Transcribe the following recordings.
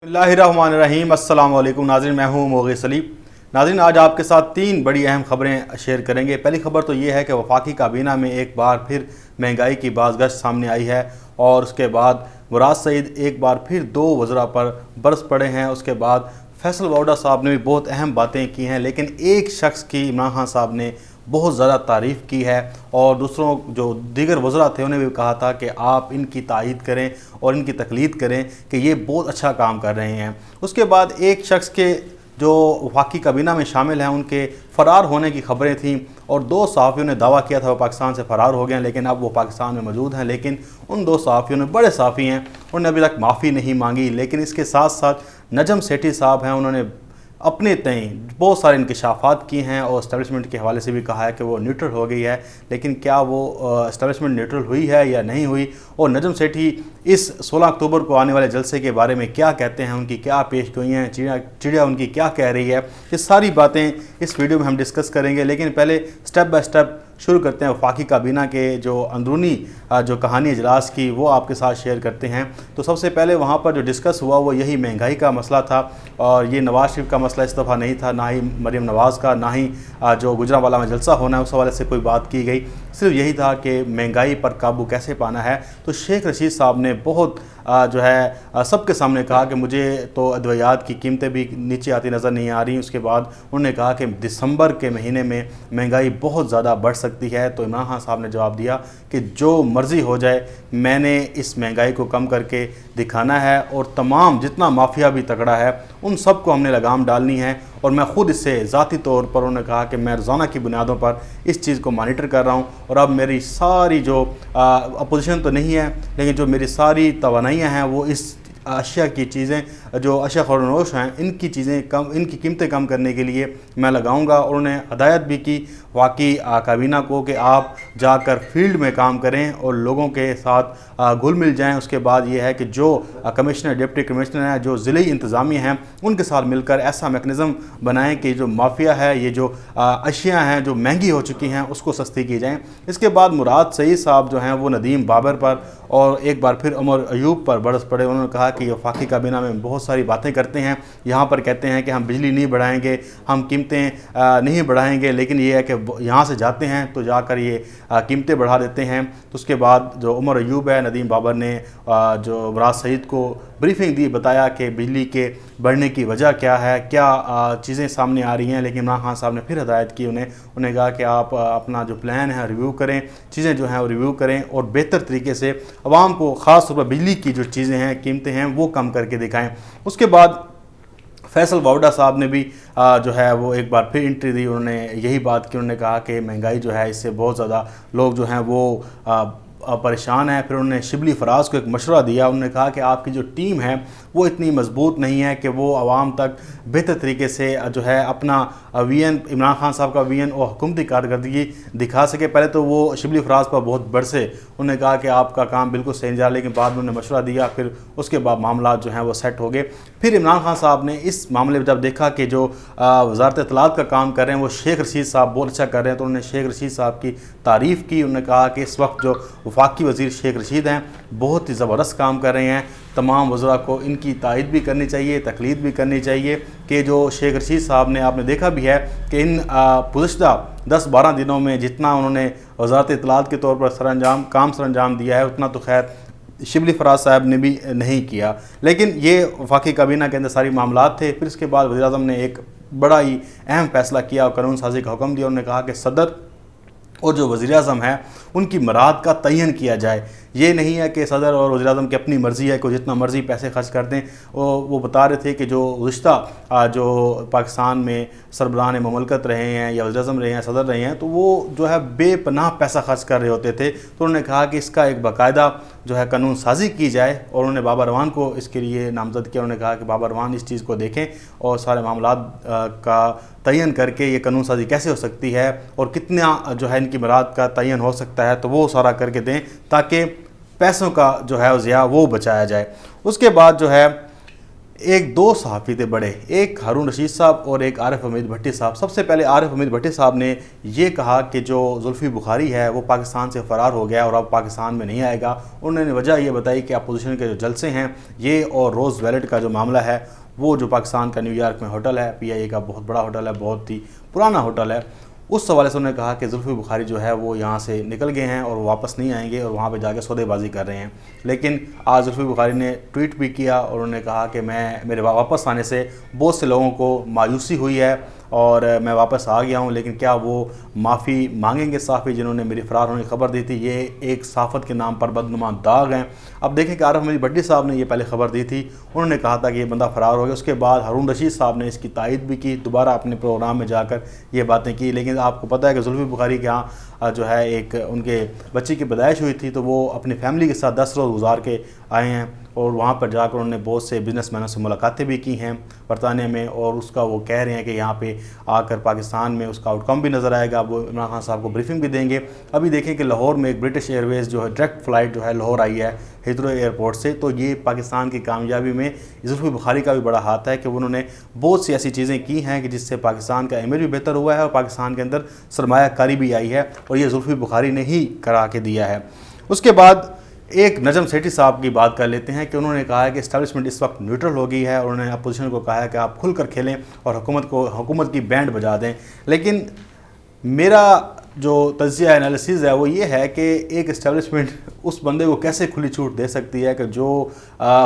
बिस्मिल्लाहिर्रहमानिर्रहीम। अस्सलाम वालेकुम नाज़रीन, मैं हूँ मोग़ेज़ सलीम। नाज़रीन, आज आपके साथ 3 बड़ी अहम खबरें शेयर करेंगे। पहली खबर तो ये है कि वफाकी काबीना में एक बार फिर महंगाई की बाज़गश्त सामने आई है और उसके बाद मुराद सईद एक बार फिर 2 वज़रा पर बरस पड़े हैं। उसके बाद फैसल वाउडा साहब ने भी बहुत अहम बातें की हैं, लेकिन एक शख्स की इमरान खान साहब ने बहुत ज़्यादा तारीफ़ की है और दूसरों जो दीगर वज़रा थे उन्हें भी कहा था कि आप इनकी तायीद करें और इनकी तकलीद करें कि ये बहुत अच्छा काम कर रहे हैं। उसके बाद एक शख्स के जो वफाकी काबीना में शामिल हैं उनके फ़रार होने की खबरें थीं और 2 सहाफ़ियों ने दावा किया था वो पाकिस्तान से फ़रार हो गए हैं, लेकिन अब वो पाकिस्तान में मौजूद हैं। लेकिन उन 2 सहाफ़ियों ने, बड़े सहाफ़ी हैं, उन्होंने अभी तक माफ़ी नहीं मांगी। लेकिन इसके साथ साथ नजम सेठी साहब हैं, उन्होंने अपने तय बहुत सारे इंकशाफात किए हैं और इस्टेब्लिशमेंट के हवाले से भी कहा है कि वो न्यूट्रल हो गई है। लेकिन क्या वो इस्टेब्लिशमेंट न्यूट्रल हुई है या नहीं हुई, और नजम सेठी इस 16 अक्टूबर को आने वाले जलसे के बारे में क्या कहते हैं, उनकी क्या पेश गोई हैं, चिड़िया उनकी क्या कह रही है, ये सारी बातें इस वीडियो में हम डिस्कस करेंगे। लेकिन पहले स्टेप बाय स्टेप शुरू करते हैं वफाकी काबीना के जो अंदरूनी जो कहानी इजलास की, वो आपके साथ शेयर करते हैं। तो सबसे पहले वहाँ पर जो डिस्कस हुआ वो यही महंगाई का मसला था और ये नवाज़ शरीफ का मसला इस दफ़ा नहीं था, ना ही मरीम नवाज़ का, ना ही जो गुजरांवाला में जलसा होना है उस हवाले से कोई बात की गई। सिर्फ यही था कि महंगाई पर काबू कैसे पाना है। तो शेख रशीद साहब ने बहुत जो है सबके सामने कहा कि मुझे तो अद्वियात की कीमतें भी नीचे आती नज़र नहीं आ रही। उसके बाद उन्होंने कहा कि दिसंबर के महीने में महंगाई बहुत ज़्यादा बढ़ सकती है। तो इमरान खान साहब ने जवाब दिया कि जो मर्ज़ी हो जाए, मैंने इस महंगाई को कम करके दिखाना है और तमाम जितना माफिया भी तगड़ा है उन सब को हमने लगाम डालनी है। और मैं ख़ुद इससे ज़ाती तौर पर, उन्होंने कहा कि मैं रोज़ाना की बुनियादों पर इस चीज़ को मॉनिटर कर रहा हूँ और अब मेरी सारी जो अपोजिशन तो नहीं है, लेकिन जो मेरी सारी तवानाइयाँ हैं वो इस अशिया की चीज़ें, जो अशिया ख़ुरनोश हैं, इनकी चीज़ें कम, इनकी कीमतें कम करने के लिए मैं लगाऊंगा। और उन्होंने हदायत भी की वाकई काबीना को कि आप जाकर फील्ड में काम करें और लोगों के साथ घुल मिल जाएं। उसके बाद ये है कि जो कमिश्नर, डिप्टी कमिश्नर हैं, जो ज़िली इंतज़ामिया हैं, उनके साथ मिलकर ऐसा मेकनिज़म बनाएं कि जो माफिया है, ये जो अशिया हैं जो महंगी हो चुकी हैं, उसको सस्ती की जाएँ। इसके बाद मुराद सईद साहब जो हैं वो नदीम बाबर पर और एक बार फिर उमर अयूब पर बरस पड़े। उन्होंने कहा कि वफाकी काबीना में बहुत सारी बातें करते हैं, यहाँ पर कहते हैं कि हम बिजली नहीं बढ़ाएंगे, हम कीमतें नहीं बढ़ाएंगे, लेकिन ये है कि यहाँ से जाते हैं तो जाकर ये कीमतें बढ़ा देते हैं। तो उसके बाद जो उमर अयूब है, नदीम बाबर ने जो मुराद सईद को ब्रीफिंग दी, बताया कि बिजली के बढ़ने की वजह क्या है, क्या चीज़ें सामने आ रही हैं। लेकिन इमरान खान साहब ने फिर हदायत की उन्हें कहा कि आप अपना जो प्लान है रिव्यू करें, चीज़ें जो हैं वो रिव्यू करें और बेहतर तरीके से आवाम को, ख़ास तौर पर बिजली की जो चीज़ें हैं, कीमतें हैं, वो कम करके दिखाएं। उसके बाद फैसल वाउडा साहब ने भी जो है वो एक बार फिर एंट्री दी। उन्होंने यही बात की, उन्होंने कहा कि महंगाई जो है इससे बहुत ज़्यादा लोग जो हैं वो परेशान है। फिर उन्होंने शिबली फराज को एक मशवरा दिया। उन्होंने कहा कि आपकी जो टीम है वो इतनी मजबूत नहीं है कि वो आवाम तक बेहतर तरीके से जो है अपना वीएन, इमरान खान साहब का वीएन और हुकूमती कारकर्दगी दिखा सके। पहले तो वो शिबली फराज पर बहुत बरसे, उन्होंने कहा कि आपका काम बिल्कुल सही नहीं जा रहा, लेकिन बाद में उन्होंने मशवरा दिया, फिर उसके बाद मामला जो हैं वो सेट हो गए। फिर इमरान खान साहब ने इस मामले में जब देखा कि जो वज़ारत इत्तलात का काम कर रहे हैं वो शेख रशीद साहब बहुत अच्छा कर रहे हैं, तो उन्होंने शेख रशीद साहब की तारीफ़ की। उन्होंने कहा कि इस वक्त जो वफाकी वज़ीर शेख रशीद हैं बहुत ही ज़बरदस्त काम कर रहे हैं, तमाम वज़रा को इनकी तायद भी करनी चाहिए, तकलीद भी करनी चाहिए कि जो शेख रशीद साहब ने, आपने देखा भी है कि इन गुज़िश्ता 10-12 दिनों में जितना उन्होंने वज़ारत इत्तलात के तौर पर सरअंजाम दिया है, उतना तो खैर शिबली फराज साहब ने भी नहीं किया। लेकिन ये वफाकी काबीना के अंदर सारी मामलात थे। फिर इसके बाद वज़ीर-ए-आज़म ने एक बड़ा ही अहम फ़ैसला किया और कानून साजी का हुक्म दिया। उन्होंने कहा कि सदर और जो वज़ीर-ए-आज़म है उनकी मराद का तयन किया जाए। ये नहीं है कि सदर और वज़ीर-ए-आज़म की अपनी मर्ज़ी है कि जितना मर्ज़ी पैसे खर्च कर दें। वो बता रहे थे कि जो गुज़िश्ता जो पाकिस्तान में सरबराहान ममलकत रहे हैं या वज़ीर-ए-आज़म रहे हैं, सदर रहे हैं, तो वो जो है बेपनाह पैसा खर्च कर रहे होते थे। तो उन्होंने कहा कि इसका एक बाकायदा जो है कानून साजी की जाए और उन्होंने बाबर रवान को इसके लिए नामज़द किया। उन्होंने कहा कि बाबर रवान इस चीज़ को देखें और सारे मामलात का तयन करके ये कानून साजी कैसे हो सकती है और कितना जो है इनकी मराद का तयन हो सकता है, तो वो सारा करके दें ताकि पैसों का जो है ज़िया वो बचाया जाए। उसके बाद जो है ایک دو صحافی تھے بڑے، ایک ہارون رشید صاحب اور ایک عارف حمید بھٹی صاحب۔ سب سے پہلے عارف حمید بھٹی صاحب نے یہ کہا کہ جو زلفی بخاری ہے وہ پاکستان سے فرار ہو گیا اور اب پاکستان میں نہیں آئے گا۔ انہوں نے وجہ یہ بتائی کہ اپوزیشن کے جو جلسے ہیں یہ اور روز ویلٹ کا جو معاملہ ہے وہ جو پاکستان کا نیو یارک میں ہوٹل ہے، پی آئی اے کا بہت بڑا ہوٹل ہے، بہت ہی پرانا ہوٹل ہے، اس حوالے سے انہوں نے کہا کہ زلفی بخاری جو ہے وہ یہاں سے نکل گئے ہیں اور واپس نہیں آئیں گے اور وہاں پہ جا کے سودے بازی کر رہے ہیں۔ لیکن آج زلفی بخاری نے ٹویٹ بھی کیا اور انہوں نے کہا کہ میرے واپس آنے سے بہت سے لوگوں کو مایوسی ہوئی ہے اور میں واپس آ گیا ہوں، لیکن کیا وہ معافی مانگیں گے صحافی جنہوں نے میری فرار ہونے کی خبر دی تھی؟ یہ ایک صحافت کے نام پر بدنما داغ ہیں۔ اب دیکھیں کہ عارف حمید بھٹی صاحب نے یہ پہلے خبر دی تھی، انہوں نے کہا تھا کہ یہ بندہ فرار ہو گیا، اس کے بعد ہارون رشید صاحب نے اس کی تائید بھی کی، دوبارہ اپنے پروگرام میں جا کر یہ باتیں کی۔ لیکن آپ کو پتہ ہے کہ زلفی بخاری کے ہاں جو ہے ایک ان کے بچی کی پیدائش ہوئی تھی تو وہ اپنی فیملی کے ساتھ 10 روز گزار کے آئے ہیں اور وہاں پر جا کر انہوں نے بہت سے بزنس مینوں سے ملاقاتیں بھی کی ہیں برطانیہ میں، اور اس کا وہ کہہ رہے ہیں کہ یہاں پہ آ کر پاکستان میں اس کا آؤٹ کم بھی نظر آئے گا، وہ عمران خان صاحب کو بریفنگ بھی دیں گے۔ ابھی دیکھیں کہ لاہور میں ایک برٹش ایئر ویز جو ہے ڈائریکٹ فلائٹ جو ہے لاہور آئی ہے ہیتھرو ایئرپورٹ سے، تو یہ پاکستان کی کامیابی میں زلفی بخاری کا بھی بڑا ہاتھ ہے کہ انہوں نے بہت سی ایسی چیزیں کی ہیں کہ جس سے پاکستان کا امیج بھی بہتر ہوا ہے اور پاکستان کے اندر سرمایہ کاری بھی آئی ہے، اور یہ زلفی بخاری نے ہی کرا کے دیا ہے۔ اس کے بعد ایک نجم سیٹھی صاحب کی بات کر لیتے ہیں کہ انہوں نے کہا ہے کہ اسٹیبلشمنٹ اس وقت نیوٹرل ہو گئی ہے، اور انہوں نے اپوزیشن کو کہا ہے کہ آپ کھل کر کھیلیں اور حکومت کی بینڈ بجا دیں۔ لیکن میرا جو تجزیہ انالیسز ہے وہ یہ ہے کہ ایک اسٹیبلشمنٹ اس بندے کو کیسے کھلی چھوٹ دے سکتی ہے کہ جو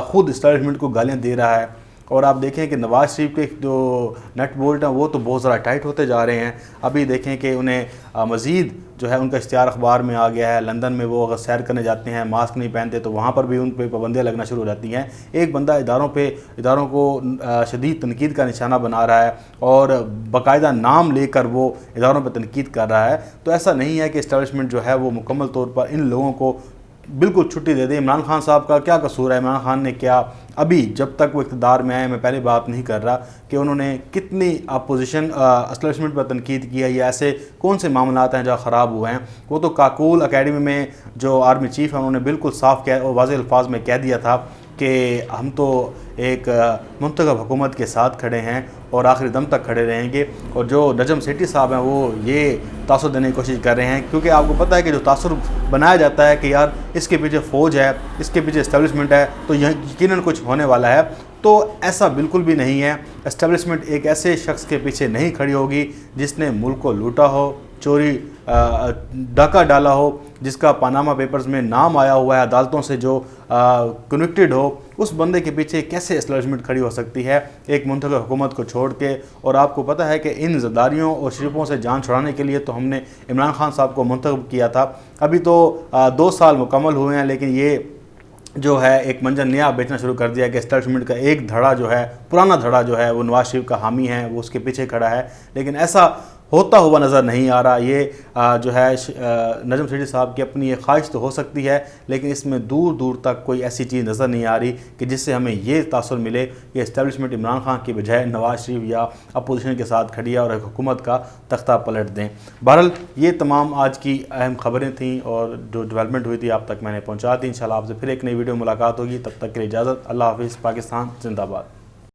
خود اسٹیبلشمنٹ کو گالیاں دے رہا ہے۔ اور آپ دیکھیں کہ نواز شریف کے جو نٹ بولٹ ہیں وہ تو بہت زیادہ ٹائٹ ہوتے جا رہے ہیں۔ ابھی دیکھیں کہ انہیں مزید جو ہے ان کا اشتہار اخبار میں آ گیا ہے، لندن میں وہ اگر سیر کرنے جاتے ہیں ماسک نہیں پہنتے تو وہاں پر بھی ان پہ پابندیاں لگنا شروع ہو جاتی ہیں۔ ایک بندہ اداروں کو شدید تنقید کا نشانہ بنا رہا ہے اور باقاعدہ نام لے کر وہ اداروں پہ تنقید کر رہا ہے، تو ایسا نہیں ہے کہ اسٹیبلشمنٹ جو ہے وہ مکمل طور پر ان لوگوں کو بالکل چھٹی دے دے۔ عمران خان صاحب کا کیا قصور ہے؟ عمران خان نے کیا ابھی جب تک وہ اقتدار میں آئے، میں پہلے بات نہیں کر رہا کہ انہوں نے کتنی اپوزیشن اسٹیبلشمنٹ پر تنقید کی ہے یا ایسے کون سے معاملات ہیں جو خراب ہوئے ہیں؟ وہ تو کاکول اکیڈمی میں جو آرمی چیف ہیں انہوں نے بالکل صاف اور واضح الفاظ میں کہہ دیا تھا کہ ہم تو ایک منتخب حکومت کے ساتھ کھڑے ہیں اور آخری دم تک کھڑے رہیں گے۔ اور جو نجم سیٹھی صاحب ہیں وہ یہ تاثر دینے کی کوشش کر رہے ہیں، کیونکہ آپ کو پتہ ہے کہ جو تاثر بنایا جاتا ہے کہ یار اس کے پیچھے فوج ہے، اس کے پیچھے اسٹیبلشمنٹ ہے تو یقیناً کچھ ہونے والا ہے، تو ایسا بالکل بھی نہیں ہے۔ اسٹیبلشمنٹ ایک ایسے شخص کے پیچھے نہیں کھڑی ہوگی جس نے ملک کو لوٹا ہو، چوری ڈاکہ ڈالا ہو، جس کا پاناما پیپرز میں نام آیا ہوا ہے، عدالتوں سے جو کنوکٹڈ ہو، اس بندے کے پیچھے کیسے اسٹیبلشمنٹ کھڑی ہو سکتی ہے ایک منتخب حکومت کو چھوڑ کے؟ اور آپ کو پتہ ہے کہ ان زداریوں اور شریفوں سے جان چھڑانے کے لیے تو ہم نے عمران خان صاحب کو منتخب کیا تھا۔ ابھی تو 2 سال مکمل ہوئے ہیں، لیکن یہ جو ہے ایک منجر نیا بیچنا شروع کر دیا کہ اسٹیبلشمنٹ کا ایک دھڑا جو ہے، پرانا دھڑا جو ہے وہ نواز شریف کا حامی ہے، وہ اس کے پیچھے کھڑا ہے، لیکن ایسا ہوتا ہوا نظر نہیں آ رہا۔ یہ جو ہے نجم سیٹھی صاحب کی اپنی ایک خواہش تو ہو سکتی ہے، لیکن اس میں دور دور تک کوئی ایسی چیز نظر نہیں آ رہی کہ جس سے ہمیں یہ تاثر ملے کہ اسٹیبلشمنٹ عمران خان کی بجائے نواز شریف یا اپوزیشن کے ساتھ کھڑی ہے اور ایک حکومت کا تختہ پلٹ دیں۔ بہرحال یہ تمام آج کی اہم خبریں تھیں اور جو ڈیولپمنٹ ہوئی تھی آپ تک میں نے پہنچا دی۔ انشاءاللہ آپ سے پھر ایک نئی ویڈیو ملاقات ہوگی، تب تک کے لیے اجازت۔ اللہ حافظ۔ پاکستان زندہ باد۔